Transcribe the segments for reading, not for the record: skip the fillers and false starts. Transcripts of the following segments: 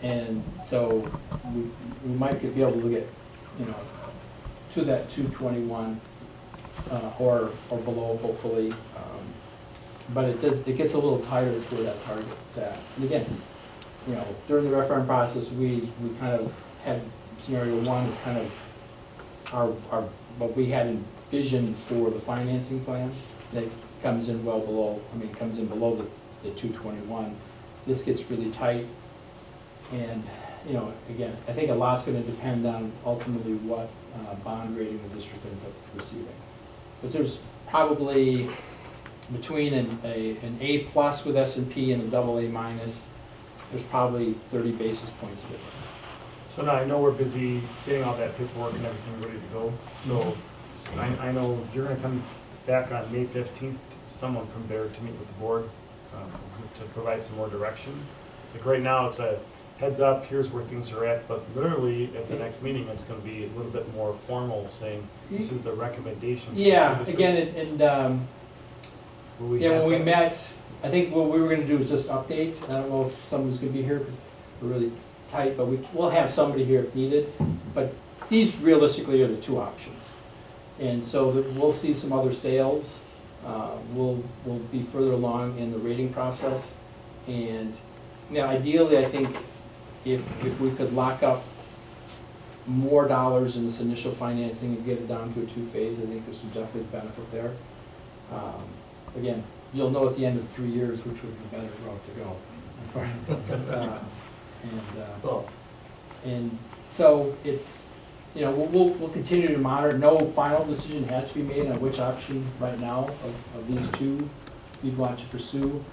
And so we might be able to get, you know, to that 221 or below, hopefully. But it gets a little tighter to where that target is at. And again, you know, during the referendum process, we kind of had scenario one is kind of our what we had envisioned for the financing plan that comes in well below, comes in below the 221. This gets really tight. And, you know, again, I think a lot's going to depend on ultimately what bond rating the district ends up receiving. Because there's probably between an A plus with S&P and a double A minus, there's probably 30 basis points difference. So now I know we're busy getting all that paperwork and everything ready to go. So I know you're going to come back on May 15th, someone from there to meet with the board to provide some more direction. Like right now, it's a heads up, here's where things are at, but literally at the next meeting, it's going to be a little bit more formal, saying this is the recommendation. Yeah, again, when we met, I think what we were going to do is just update. I don't know if someone's going to be here, because we're really tight, but we'll have somebody here if needed. But these realistically are the two options. And so we'll see some other sales. We'll be further along in the rating process. And now ideally, I think if we could lock up more dollars in this initial financing and get it down to a two-phase, I think there's some definite benefit there. Again, you'll know at the end of 3 years which would be the better route to go. And so it's, you know, we'll continue to monitor. No final decision has to be made on which option right now of these two you'd want to pursue.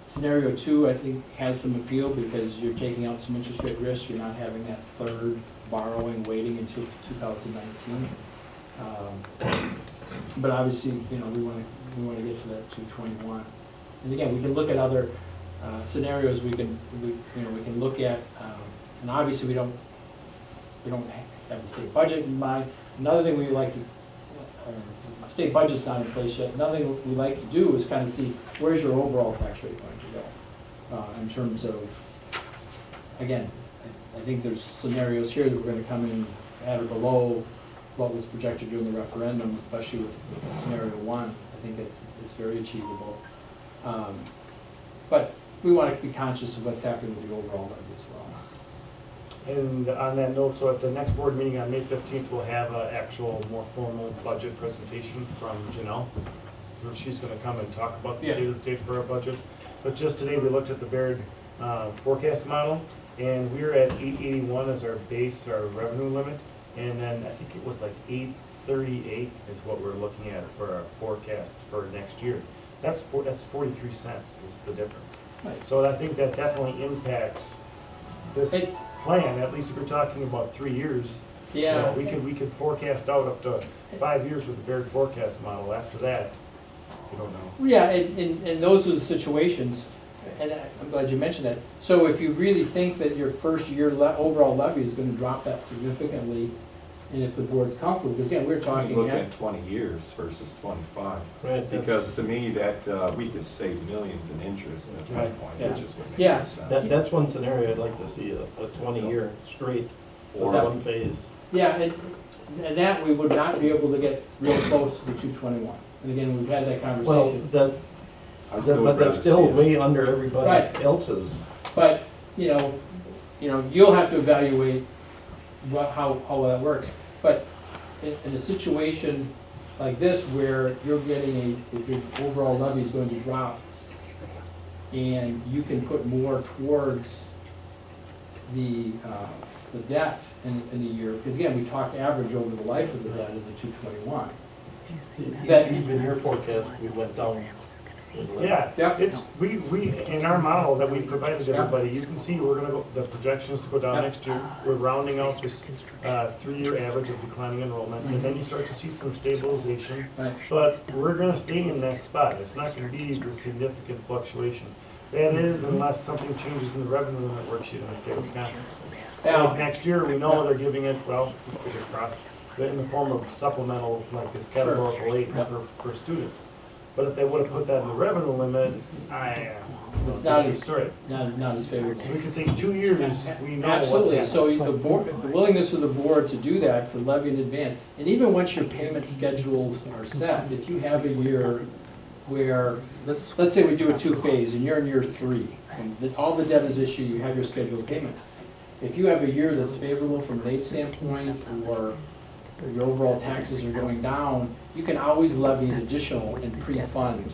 Scenario 2, I think, has some appeal because you're taking out some interest rate risk. You're not having that third borrowing waiting until 2019. But obviously, you know, we want to get to that 221. And again, we can look at other scenarios. We can look at, and obviously we don't have the state budget in mind. Another thing we like to, state budget's not in place yet. Another thing we like to do is kind of see where's your overall tax rate going to go in terms of, again, I think there's scenarios here that we're going to come in at or below what was projected during the referendum, especially with scenario 1. I think it's very achievable. But we want to be conscious of what's happening with the overall levy as well. And on that note, so at the next board meeting on May 15th, we'll have an actual more formal budget presentation from Janelle. So she's going to come and talk about the state of the state for our budget. But just today we looked at the Baird forecast model, and we're at 881 as our base, our revenue limit. And then I think it was like 838 is what we're looking at for our forecast for next year. That's 43 cents is the difference. Right. So I think that definitely impacts this plan. At least if we're talking about 3 years, yeah, you know, we could forecast out up to 5 years with the Baird forecast model. After that, we don't know. Yeah, and those are the situations, and I'm glad you mentioned that. So if you really think that your first year overall levy is going to drop that significantly, and if the board's comfortable, because again, we're talking. Look at 20 years versus 25. Right. Because to me, that we could save millions in interest at that point, which is what makes sense. That's one scenario I'd like to see, a 20-year straight, or one phase. Yeah, and that we would not be able to get real close to the 221. And again, we've had that conversation. Well, but that's still way under everybody else's. But you know, you'll have to evaluate how that works. But in a situation like this, where you're getting if your overall levy is going to drop, and you can put more towards the debt in the year, because again, we talk average over the life of the debt of the 221. That even your forecast, we went down. Yeah, it's we in our model that we provided everybody, you can see we're gonna go, the projections to go down next year. We're rounding out this 3-year average of declining enrollment, and then you start to see some stabilization. But we're gonna stay in that spot. It's not gonna be the significant fluctuation. That is, unless something changes in the revenue limit worksheet in the state of Wisconsin. So next year, we know they're giving it, well, fingers crossed, in the form of supplemental, like this categorical aid per student. But if they would have put that in the revenue limit, It's not as, Historic. not as favorable. So we could say 2 years, we know what's Absolutely, happening. so the board, the willingness of the board to do that, to levy in advance, and even once your payment schedules are set, if you have a year where, let's say we do a two-phase, and you're in year 3, and all the debt is issued, you have your scheduled payments. If you have a year that's favorable from an aid standpoint, or your overall taxes are going down, you can always levy an additional and pre-fund.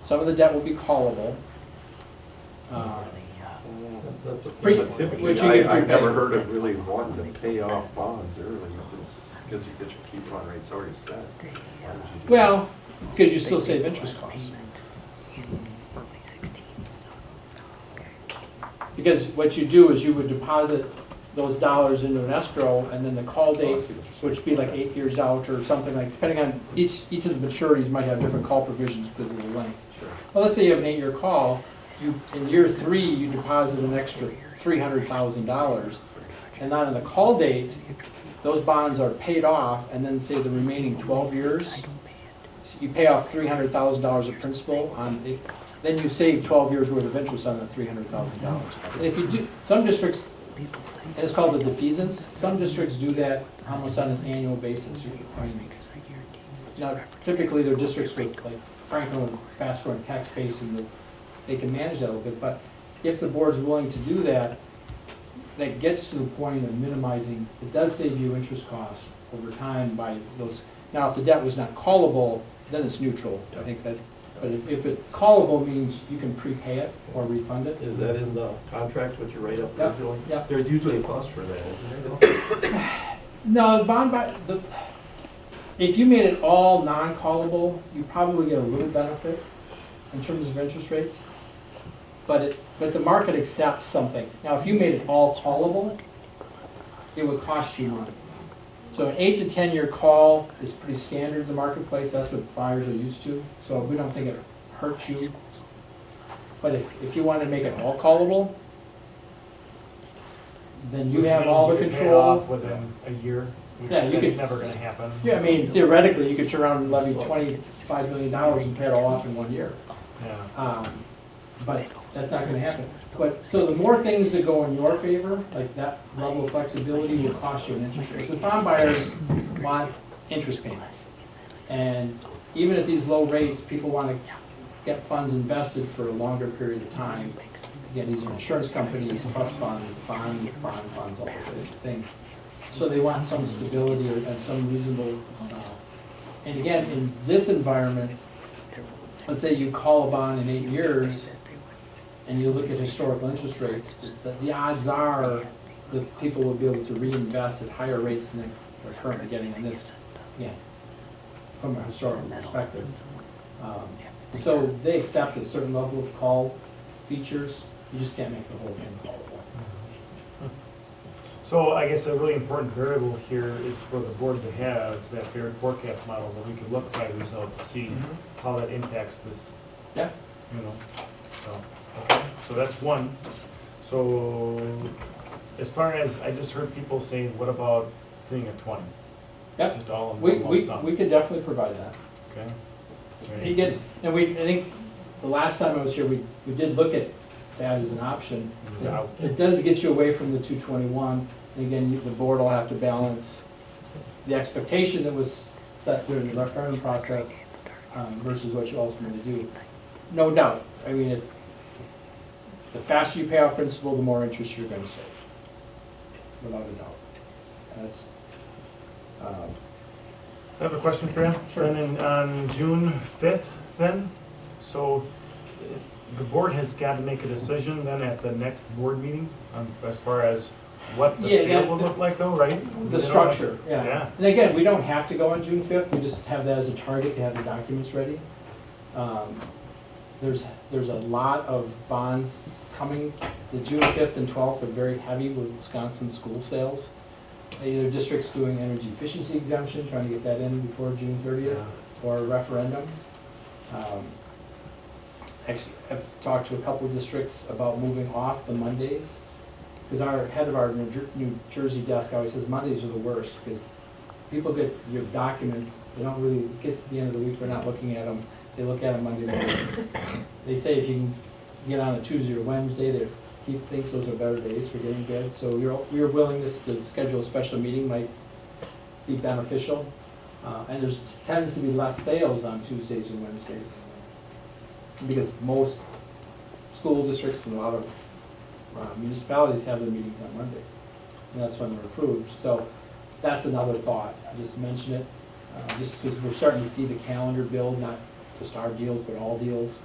Some of the debt will be callable. That's a- Pre- But typically, which you get I've never prepaid. heard of really wanting to pay off bonds early, just because you get your coupon rates already set. Why would you do that? Well, because you still save interest costs. Because what you do is you would deposit those dollars into an escrow, and then the call date, which would be like 8 years out or something like, depending on, each of the maturities might have different call provisions because of the length. Sure. Well, let's say you have an 8-year call, in year 3, you deposit an extra $300,000, and then on the call date, those bonds are paid off, and then say the remaining 12 years, you pay off $300,000 of principal on it, then you save 12 years worth of interest on that $300,000. And if you do, some districts, and it's called the defeasance, some districts do that almost on an annual basis. I mean, now, typically they're districts with, like Franklin, with fast-growing tax base, and they can manage that a little bit, but if the board's willing to do that, that gets to the point of minimizing, it does save you interest costs over time by those. Now, if the debt was not callable, then it's neutral. I think that, but if it callable means you can prepay it or refund it. Is that in the contract, what you write up Yep, usually? yep. There's usually a cost for that, isn't there? No, if you made it all non-callable, you probably get a little benefit in terms of interest rates. But the market accepts something. Now, if you made it all callable, it would cost you money. So an 8 to 10 year call is pretty standard in the marketplace. That's what buyers are used to. So we don't think it hurts you. But if you wanted to make it all callable, then you Which have means all the you could pay control. off within a year, which Yeah, you is could- never gonna happen. Yeah, I mean, theoretically, you could turn around and levy $25 million and pay it all off in 1 year. Yeah. But that's not gonna happen. But, so the more things that go in your favor, like that level of flexibility will cost you an interest rate. So bond buyers want interest payments. And even at these low rates, people wanna get funds invested for a longer period of time. Again, these are insurance companies, trust funds, bond funds, all those sorts of things. So they want some stability and some reasonable, and again, in this environment, let's say you call a bond in 8 years, and you look at historical interest rates, the odds are that people will be able to reinvest at higher rates than they're currently getting in this, again, from a historical perspective. So they accept a certain level of call features, you just can't make the whole thing callable. So I guess a really important variable here is for the board to have that varied forecast model that we could look 5 years out to see how that impacts this, Yeah, you know, so, okay, so that's one. So as far as, I just heard people saying, what about seeing a 20? yep, Just all in we one lump sum, could definitely provide that. okay? Again, and I think the last time I was here, we did look at that as an option. Yeah. It does get you away from the 221, and again, the board will have to balance the expectation that was set during the referendum process versus what you ultimately do. No doubt, I mean, it's, the faster you pay off principal, the more interest you're gonna save, without a doubt. And that's, I have a question for you. Sure. And then on June 5th then, so the board has got to make a decision then at the next board meeting as far as what the Yeah, sale yeah, will look like though, right? the structure, Yeah. yeah. And again, we don't have to go on June 5th, we just have that as a target to have the documents ready. There's a lot of bonds coming. The June 5th and 12th are very heavy with Wisconsin school sales. Either districts doing energy efficiency exemption, trying to get that in before June 30th, or referendums. Actually, I've talked to a couple of districts about moving off the Mondays, because our head of our New Jersey desk always says Mondays are the worst, because people get your documents, they don't really, it gets to the end of the week, they're not looking at them, they look at them Monday morning. They say if you can get on a Tuesday or Wednesday, he thinks those are better days for getting bids. So your willingness to schedule a special meeting might be beneficial. And there's tends to be less sales on Tuesdays and Wednesdays, because most school districts and a lot of municipalities have their meetings on Mondays, and that's when they're approved. So that's another thought. I just mention it, just because we're starting to see the calendar build, not just our deals, but all deals.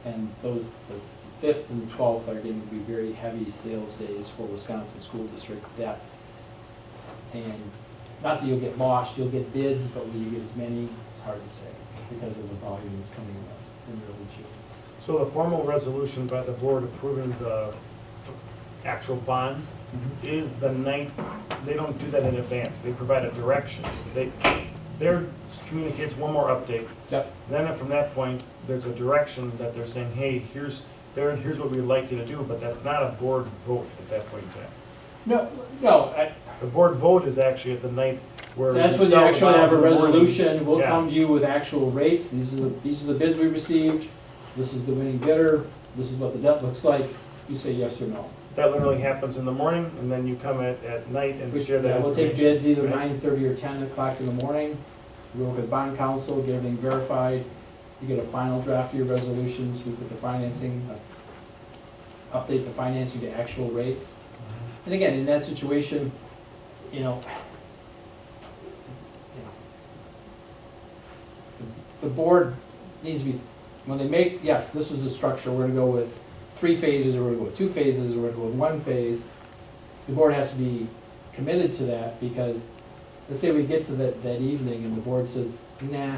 And those, the 5th and the 12th are going to be very heavy sales days for Wisconsin School District depth. And not that you'll get lost, you'll get bids, but will you get as many? It's hard to say, because of the volume that's coming in early June. So the formal resolution by the board approving the actual bonds is the night, they don't do that in advance, they provide a direction. There communicates one more update. Yep. Then from that point, there's a direction that they're saying, hey, here's what we'd like you to do, but that's not a board vote at that point in time. No, The board vote is actually at the night where. that's you when you sell the actually bonds have a in the morning. resolution. We'll Yeah. come to you with actual rates. These are the bids we received. This is the winning bidder. This is what the debt looks like. You say yes or no. That literally happens in the morning, and then you come at night and share that Yeah, we'll take information, bids either right? 9:30 or 10 o'clock in the morning. We work with bond counsel, get everything verified. You get a final draft of your resolutions. We put the financing, update the financing to actual rates. And again, in that situation, you know, the board needs to be, when they make, yes, this is the structure, we're gonna go with 3 phases, or we're gonna go with 2 phases, or we're gonna go with 1 phase. The board has to be committed to that, because let's say we get to that evening and the board says, nah,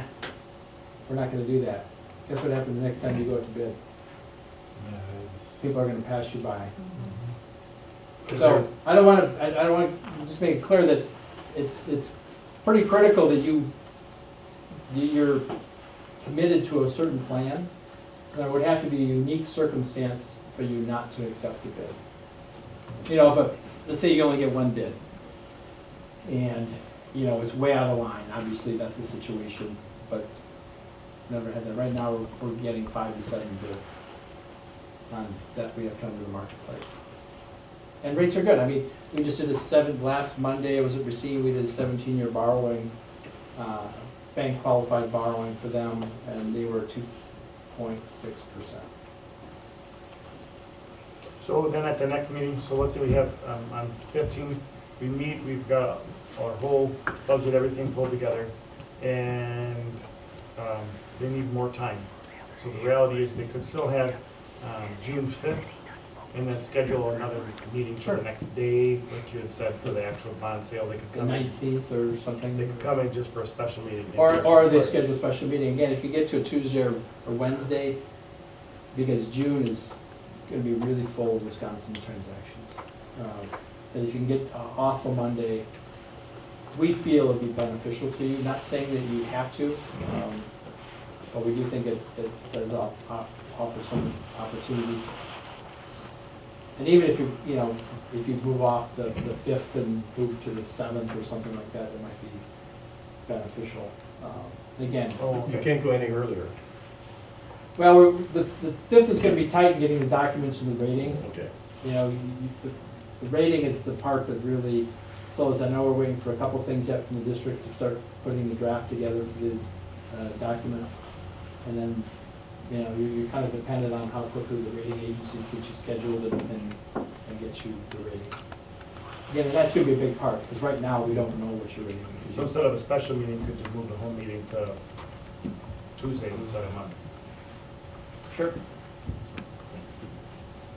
we're not gonna do that. Guess what happens the next time you go out to bid? People are gonna pass you by. So, I don't wanna, just make it clear that it's pretty critical that you're committed to a certain plan. There would have to be a unique circumstance for you not to accept the bid. You know, let's say you only get 1 bid, and, you know, it's way out of line, obviously that's a situation, but never had that. Right now, we're getting 5 to 7 bids on that we have come to the marketplace. And rates are good. I mean, we just did last Monday, I was at Racine, we did a 17-year borrowing, bank qualified borrowing for them, and they were 2.6%. So then at the next meeting, so let's say we have, on 15, we meet, we've got our whole budget, everything pulled together, and they need more time. So the reality is they could still have June 5th, and then schedule another meeting for the next day, like you had said, for the actual bond sale. They could The come in, 19th or something. they could come in just for a special meeting. Or they schedule a special meeting. Again, if you get to a Tuesday or Wednesday, because June is gonna be really full of Wisconsin transactions. That if you can get off a Monday, we feel it'd be beneficial to you, not saying that you have to, but we do think it does offer some opportunity. And even if if you move off the 5th and move to the 7th or something like that, it might be beneficial. Again, You can't go any earlier. well, the 5th is gonna be tight in getting the documents and the rating. Okay. You know, the rating is the part that really, so as I know, we're waiting for a couple things yet from the district to start putting the draft together for the documents. And then, you know, you're kind of dependent on how quickly the rating agencies get you scheduled and get you the rating. Again, and that's gonna be a big part, because right now, we don't know what your rating is. So instead of a special meeting, could you move the whole meeting to Tuesday instead of Monday? Sure.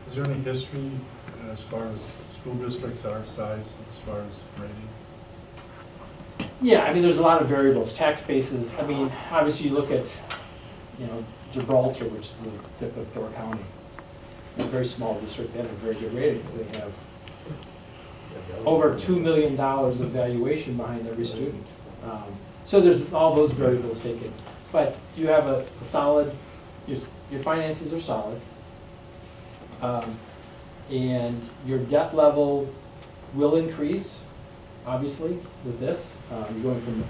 Is there any history as far as school districts our size, as far as rating? Yeah, I mean, there's a lot of variables, tax bases. I mean, obviously, you look at, you know, Gibraltar, which is the tip of Door County. They're a very small district, they have a very good rating, because they have over $2 million of valuation behind every student. So there's all those variables taken. But you have a solid, your finances are solid. And your debt level will increase, obviously, with this. You're going from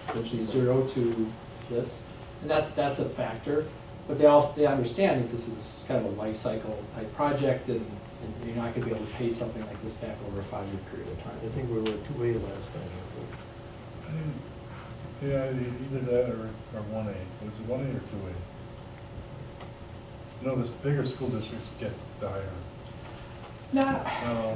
essentially 0 to this. And that's a factor. but they understand that this is kind of a life cycle type project, and you're not gonna be able to pay something like this back over a 5-year period of time. I think we were 2A last time. Yeah, either that or 1A. Was it 1A or 2A? No, the bigger school districts get dire. Not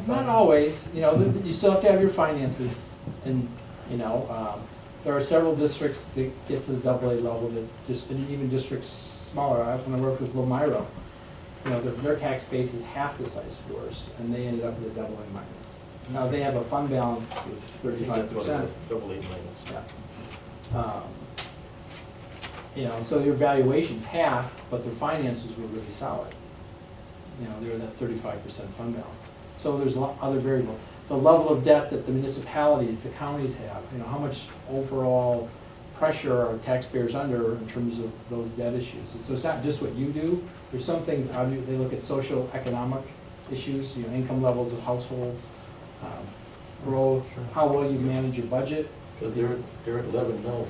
No. always, you know, you still have to have your finances, and, you know, there are several districts that get to the AA level that just, and even districts smaller. When I worked with Lomira, you know, their tax base is half the size of yours, and they ended up with a AA minus. Now, they have a fund balance of 35%. AA minus. Yeah. You know, so their valuation's half, but their finances were really solid. You know, they're that 35% fund balance. So there's a lot other variables. The level of debt that the municipalities, the counties have, you know, how much overall pressure are taxpayers under in terms of those debt issues. And so it's not just what you do. There's some things, they look at social, economic issues, you know, income levels of households, growth, how well you manage your budget. Because they're at 11 mils,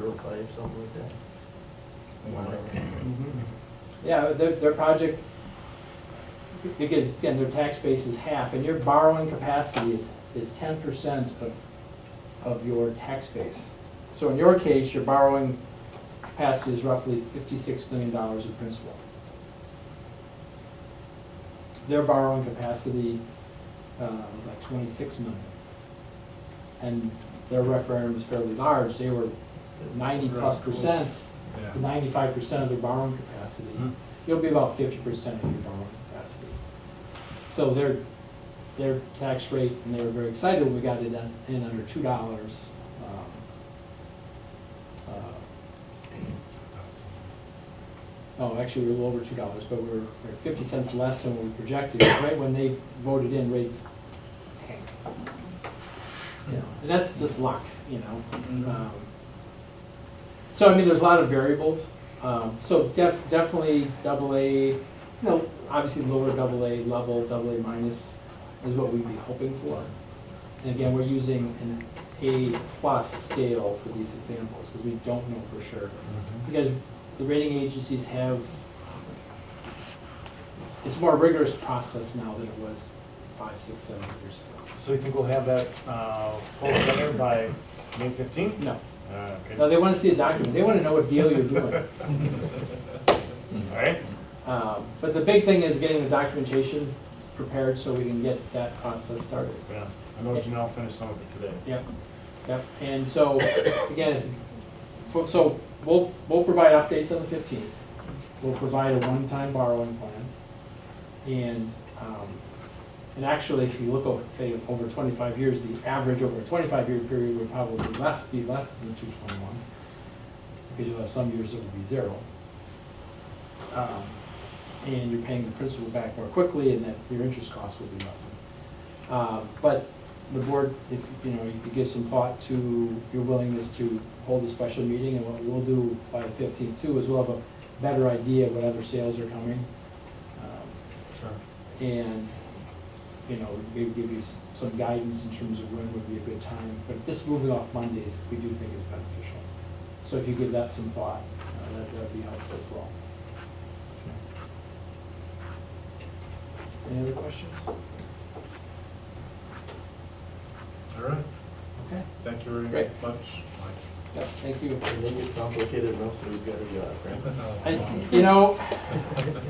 11.05, something like that. Yeah, their project, because again, their tax base is half, and your borrowing capacity is 10% of your tax base. So in your case, your borrowing capacity is roughly $56 million in principal. Their borrowing capacity was like 26 million. And their referendum was fairly large. They were 90+% to 95% of their borrowing capacity. You'll be about 50% of your borrowing capacity. So their tax rate, and they were very excited when we got it in under $2. Oh, actually, we were a little over $2, but we're 50 cents less than we projected. Right when they voted in, rates tanked. You know, and that's just luck, you know. So I mean, there's a lot of variables. So definitely AA, you know, obviously lower AA level, AA minus is what we'd be hoping for. And again, we're using an A+ scale for these examples because we don't know for sure. Because the rating agencies have, it's a more rigorous process now than it was 5, 6, 7 years ago. So you think we'll have that pulled together by May 15th? No. Okay. No, they want to see a document. They want to know what deal you're doing. All right. But the big thing is getting the documentation prepared so we can get that process started. Yeah. I know Janelle finished some of it today. Yep. Yep. And so, again, so we'll provide updates on the 15th. We'll provide a one-time borrowing plan. And actually, if you look over, say, over 25 years, the average over a 25-year period would probably be less than 221, because you'll have some years that will be 0. And you're paying the principal back more quickly, and that your interest costs will be lessened. But the board, if you know, you could give some thought to your willingness to hold a special meeting, and what we'll do by the 15th too is we'll have a better idea of what other sales are coming. Sure. And you know, maybe give you some guidance in terms of when would be a good time. But just moving off Mondays, we do think is beneficial. So if you give that some thought, that would be helpful as well. Any other questions? All right. Okay. Thank you very Great. much, Mike. Yeah, thank you. And make it complicated enough so we've got a job, right? You know,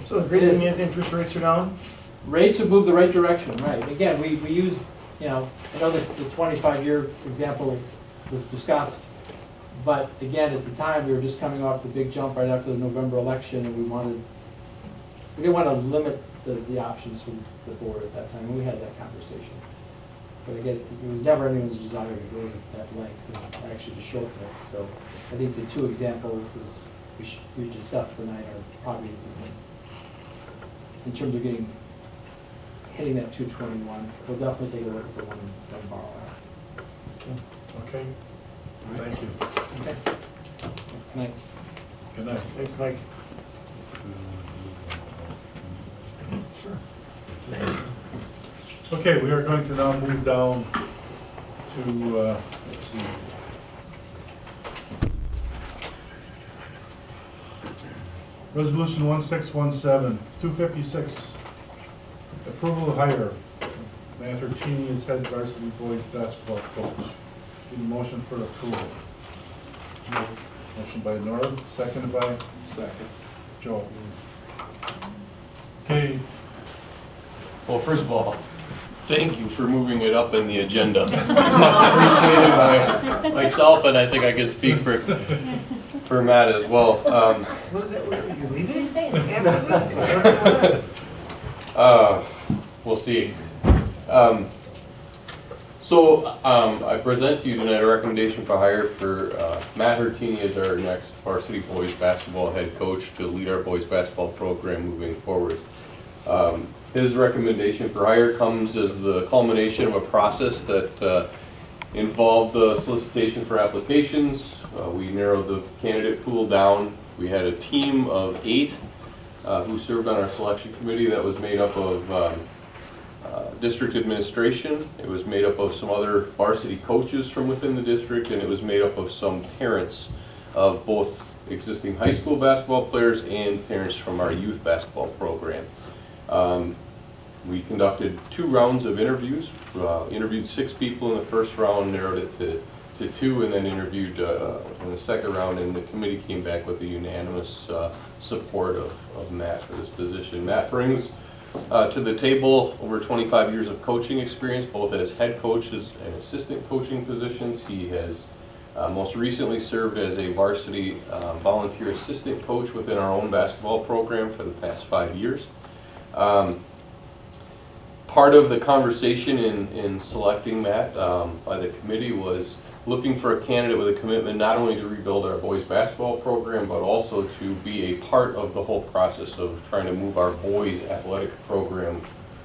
So the great thing is interest rates are down? rates have moved the right direction, right? Again, we use, you know, I know that the 25-year example was discussed, but again, at the time, we were just coming off the big jump right after the November election, and we didn't want to limit the options from the board at that time, and we had that conversation. But I guess it was never anyone's desire to go to that length and actually to shorten it. So I think the two examples as we discussed tonight are probably, in terms of hitting that 221, we'll definitely take a look at the one borrow out. Okay. Thank you. Okay. Good night. Good night. Thanks, Mike. Sure. Okay, we are going to now move down to, let's see. Resolution 1617, 256, approval of hire Matt Hertini as head varsity boys basketball coach. Need a motion for approval. Motion by Norm, seconded by Second. Joe. Okay, Well, first of all, thank you for moving it up in the agenda. Much appreciated by myself, and I think I can speak for Matt as well. What is that, what are you leaving? We'll see. I present to you tonight a recommendation for hire for Matt Hertini as our next varsity boys basketball head coach to lead our boys basketball program moving forward. His recommendation for hire comes as the culmination of a process that involved the solicitation for applications. We narrowed the candidate pool down. We had a team of 8 who served on our selection committee that was made up of district administration. It was made up of some other varsity coaches from within the district, and it was made up of some parents of both existing high school basketball players and parents from our youth basketball program. We conducted 2 rounds of interviews, interviewed 6 people in the first round, narrowed it to 2, and then interviewed in the second round, and the committee came back with a unanimous support of Matt for this position. Matt brings to the table over 25 years of coaching experience, both as head coaches and assistant coaching positions. He has most recently served as a varsity volunteer assistant coach within our own basketball program for the past 5 years. Part of the conversation in selecting Matt by the committee was looking for a candidate with a commitment not only to rebuild our boys basketball program, but also to be a part of the whole process of trying to move our boys athletic program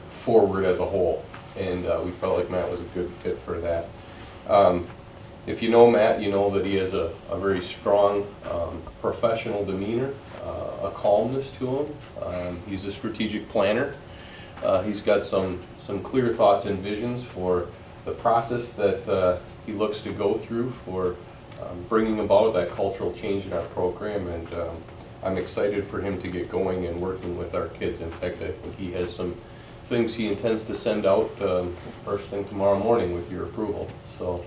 forward as a whole. And we felt like Matt was a good fit for that. If you know Matt, you know that he has a very strong professional demeanor, a calmness to him. He's a strategic planner. He's got some clear thoughts and visions for the process that he looks to go through for bringing about that cultural change in our program, and I'm excited for him to get going and working with our kids. In fact, I think he has some things he intends to send out first thing tomorrow morning with your approval. So,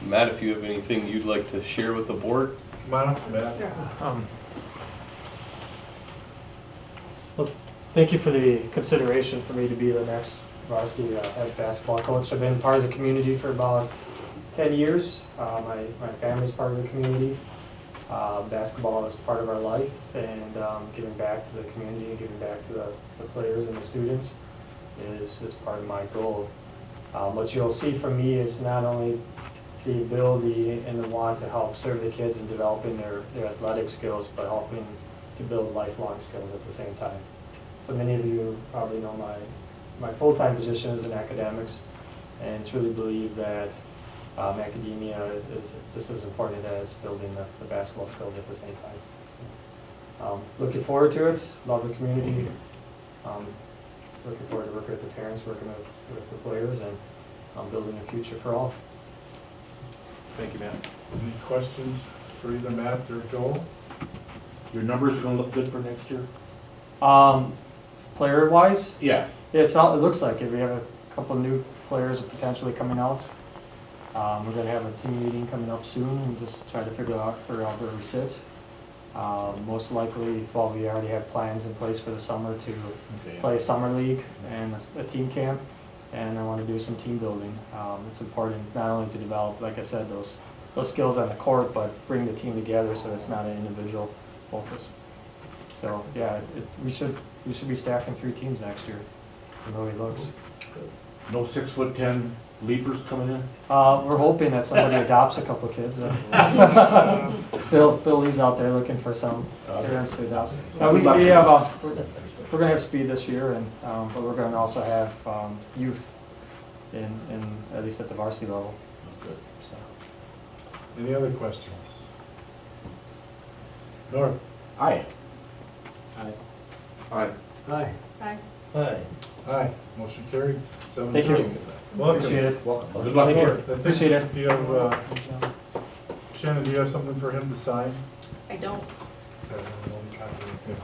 Matt, if you have anything you'd like to share with the board? come on up, Matt. Well, thank you for the consideration for me to be the next varsity head basketball coach. I've been part of the community for about 10 years. My family's part of the community. Basketball is part of our life, and giving back to the community and giving back to the players and the students is part of my goal. What you'll see from me is not only the ability and the want to help serve the kids in developing their athletic skills, but helping to build lifelong skills at the same time. So many of you probably know my full-time position is in academics, and truly believe that academia is just as important as building the basketball skills at the same time. So, looking forward to it, love the community, looking forward to working with the parents, working with the players, and building a future for all. Thank you, Matt. Any questions for either Matt or Joel? Your numbers are gonna look good for next year? Player-wise, Yeah. yeah, it looks like it. We have a couple of new players potentially coming out. We're going to have a team meeting coming up soon and just try to figure out where we sit. Most likely, well, we already have plans in place for the summer to play a summer league and a team camp, and I want to do some team building. It's important not only to develop, like I said, those skills on the court, but bring the team together so it's not an individual focus. So yeah, we should be staffing 3 teams next year, from the way it looks. No 6'10" leapers coming in? We're hoping that somebody adopts a couple of kids. Billy's out there looking for some parents to adopt. We're gonna have speed this year, and but we're gonna also have youth in at least at the varsity level. Good. So. Any other questions? Norm? Aye. Aye. Aye. Hi. Bye. Aye. Aye. Motion carried. Thank you. Welcome. Appreciate it. Welcome. Good luck. Thank you. Mark. Appreciate it. Do you have, Shannon, do you have something for him to sign? I don't. Okay, Okay.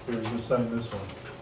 Here, just sign this one.